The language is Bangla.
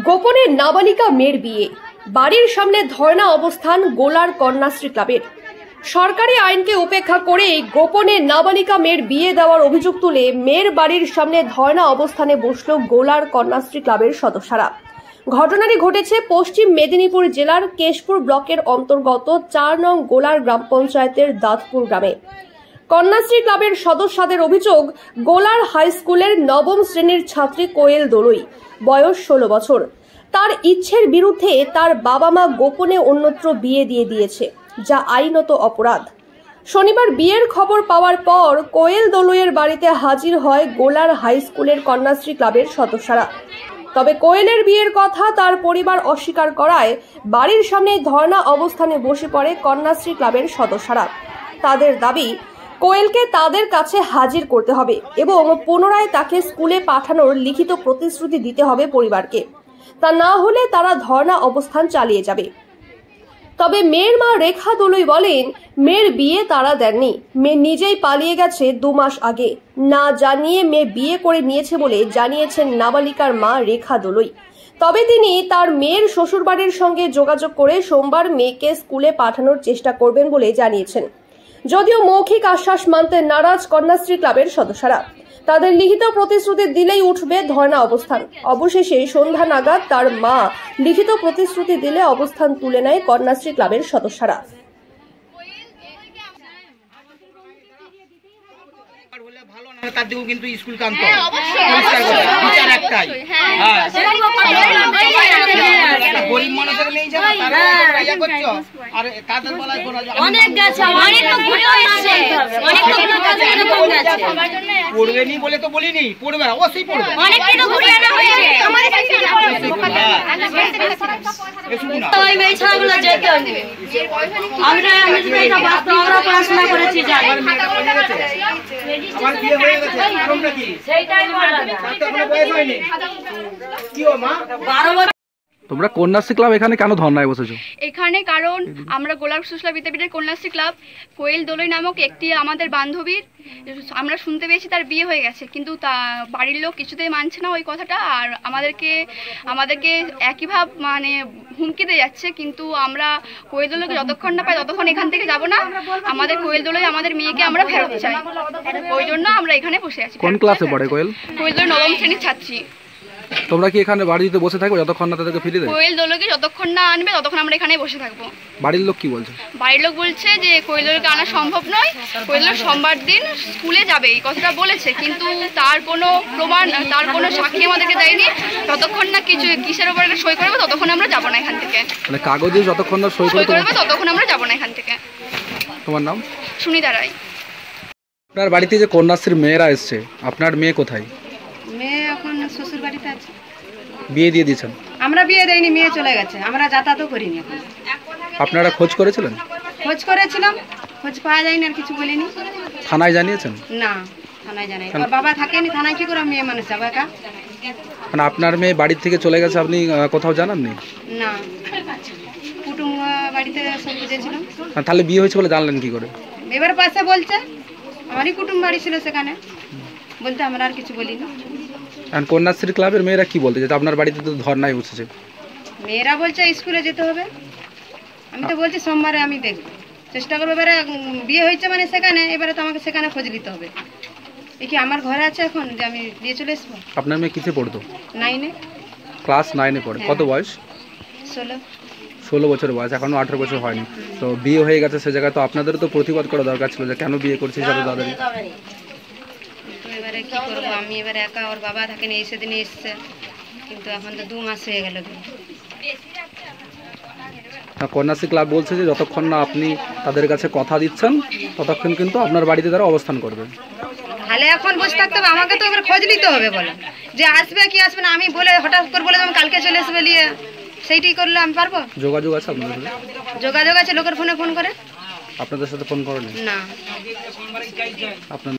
গোপনে নাবালিকা মেয়ের বিয়ে, বাড়ির সামনে ধর্ণা অবস্থান গোলার কন্যাশ্রী ক্লাবের। সরকারি আইনকে উপেক্ষা করে গোপনে নাবালিকা মেয়ের বিয়ে দেওয়ার অভিযোগ তুলে মেয়ের বাড়ির সামনে ধর্ণা অবস্থানে বসল গোলার কন্যাশ্রী ক্লাবের সদস্যরা। ঘটনাটি ঘটেছে পশ্চিম মেদিনীপুর জেলার কেশপুর ব্লকের অন্তর্গত ৪ নং গোলার গ্রাম পঞ্চায়েতের দাঁতপুর গ্রামে। কন্যাশ্রী ক্লাবের সদস্যদের অভিযোগ, গোলার হাই স্কুলের নবম শ্রেণীর ছাত্রী কোয়েল দোলই, বয়স 16 বছর, তার ইচ্ছের বিরুদ্ধে তার বাবা মা গোপনে অন্যত্র বিয়ে দিয়ে দিয়েছে, যা আইনত অপরাধ। শনিবার বিয়ের খবর পাওয়ার পর কোয়েল দোলইয়ের বাড়িতে হাজির হয় গোলার হাই স্কুলের কন্যাশ্রী ক্লাবের সদস্যরা। তবে কোয়েলের বিয়ের কথা তার পরিবার অস্বীকার করায় বাড়ির সামনে ধর্ণা অবস্থানে বসে পড়ে কন্যাশ্রী ক্লাবের সদস্যরা। তাদের দাবি, কোয়েলকে তাদের কাছে হাজির করতে হবে এবং পুনরায় তাকে স্কুলে পাঠানোর লিখিত প্রতিশ্রুতি দিতে হবে পরিবারকে। তা না হলে তারা ধর্ণা অবস্থান চালিয়ে যাবে। তবে মেয়ের মা রেখা দোলই বলেন, মেয়ের বিয়ে তারা দেননি, মেয়ে নিজেই পালিয়ে গেছে 2 মাস আগে, না জানিয়ে মেয়ে বিয়ে করে নিয়েছে বলে জানিয়েছেন নাবালিকার মা রেখা দোলই। তবে তিনি তার মেয়ের শ্বশুরবাড়ির সঙ্গে যোগাযোগ করে সোমবার মেয়েকে স্কুলে পাঠানোর চেষ্টা করবেন বলে জানিয়েছেন। যদিও মৌখিক আশ্বাস মানতে নারাজ কন্যাশ্রী ক্লাবের সদস্যরা, তাদের লিখিত প্রতিশ্রুতি দিলেই উঠবে ধর্ণা অবস্থান। অবশেষে সন্ধ্যা নাগাদ তার মা লিখিত প্রতিশ্রুতি দিলে অবস্থান তুলে নেয় কন্যাশ্রী ক্লাবের সদস্যরা। পড়বেনি বলে তো বলিনি, পড়বে অবশ্যই পড়বে। পড়াশোনা করেছি, আমার বিয়ে হয়ে গেছে, কারণটা কি? বয়স হয়নি। কি ও মা? 12 বছর। তোমরা কন্যাশ্রী ক্লাব এখানে কেন ধর্ণায় বসেছো? এখানে কারণ আমরা গোলার সুশলা বিদ্যাপীঠের কন্যাশ্রী ক্লাব, কোয়েল দোলই নামক একটি আমাদের বান্ধবীর, আমরা শুনতে পেয়েছি তার বিয়ে হয়ে গেছে, কিন্তু তা বাড়ির লোক কিছুতেই মানছে না ওই কথাটা, আর আমাদেরকে একইভাবে মানে হুমকি দিয়ে যাচ্ছে। কিন্তু আমরা কোয়েল দোলকে যতক্ষণ না পাই ততক্ষণ এখান থেকে যাব না। আমাদের কোয়েল দোলই আমাদের মেয়েকে আমরা ফেরত চাই, ওই জন্য আমরা এখানে বসে আছি। কোন ক্লাসে পড়ে কোয়েল? কোয়েল দোলই নবম শ্রেণীর ছাত্রী। তোমরা কি এখানে বাড়িতে বসে থাকবে যতক্ষণ না তাদেরকে ফিরিয়ে দেবে? কোয়েল দোলকে যতক্ষণ না আনবে ততক্ষণ আমরা এখানেই বসে থাকবো। বাড়ির লোক কি বলছে? বাড়ির লোক বলছে যে কোয়েল দোলকে আনা সম্ভব নয়, কোয়েল দোল সোমবার দিন স্কুলে যাবে, এই কথাটা বলেছে, কিন্তু তার কোনো প্রমাণ, তার কোনো সাক্ষী আমাদেরকে দেয়নি। যতক্ষণ না কিসের উপর একটা সই করবে ততক্ষণ আমরা যাবো না এখান থেকে। মানে কাগজে যতক্ষণ না সই করবে ততক্ষণ আমরা যাবো না এখান থেকে। তোমার নাম? সুনিতা রায়। আপনার বাড়িতে যে কন্যাশ্রীর মেয়েরা এসছে, আপনার মেয়ে কোথায়? মেয়ে এখন শ্বশুর বাড়িতে আছে। বিয়ে দিয়ে দিয়েছেন? আমরা বিয়ে দেয়নি, মেয়ে চলে গেছে, আমরা যাতায়াতও করিনি। আপনারা খোঁজ করেছিলেন? খোঁজ করেছিলাম, খোঁজ পাওয়া যায়নি, আর কিছু বলিনি। থানায় জানিয়েছেন? না, থানায় জানাই। ওর বাবা থাকেনি, থানায় কি করে মেয়ে মানুষ যাবে একা? মানে আপনার মেয়ে বাড়ির থেকে চলে গেছে, আপনি কোথাও জানাননি? না, কুটুম বাড়িতে সব বুঝেছিলাম। তাহলে বিয়ে হয়েছে বলে জানলেন কি করে? এবার পাশে বলছে, আমারই কুটুম বাড়ি ছিল সেখানে, বলতে আমরা আর কিছু বলিনি। কন্যাশ্রী ক্লাবের মেয়েরা কি বলতে যে আপনার বাড়িতে তো ধর্নায় বসেছে? মেয়েরা বলছে স্কুলে যেতে হবে। আমি তো বলছি সোমবারে আমি দেখব, চেষ্টা করবো। এবারে বিয়ে হয়েছে মানে সেখানে, এবারে তো আমাকে সেখানে খোঁজ নিতে হবে। এই কি আমার ঘরে আছে এখন যে আমি দিয়ে চলে আসবো? আপনার মেয়ে কিসে পড়তো? 9-এ। ক্লাস 9-এ পড়ে। কত বয়স? 16 বছর বয়স, এখনো 18 বছর হয়নি। তো বিয়ে হয়ে গেছে সে জায়গায়, তো আপনাদেরও তো প্রতিবাদ করা দরকার ছিল যে কেন বিয়ে করছিস এত তাড়াতাড়ি। এবারে কি করবো, আমি এবারে একা, ওর বাবা থাকেনি, এই সেদিনে এসছে, কিন্তু এখন তো 2 মাস হয়ে গেল। কন্যাশ্রী ক্লাব বলছে যে যতক্ষণ না আপনি তাদের কাছে কথা দিচ্ছেন ততক্ষণ কিন্তু আপনার বাড়িতে তারা অবস্থান করবে। তাহলে এখন বসে থাকতে হবে, আমাকে তো এবার খোঁজ নিতে হবে, বলে যে আসবে কি আসবে না। আমি বলে হঠাৎ করে বলে আমি কালকে চলে আসবে নিয়ে, সেইটাই করলে আমি পারবো? যোগাযোগ আছে আপনাদের সাথে? যোগাযোগ আছে, লোকের ফোনে ফোন করে। আপনাদের সাথে ফোন করেন? না। আপনার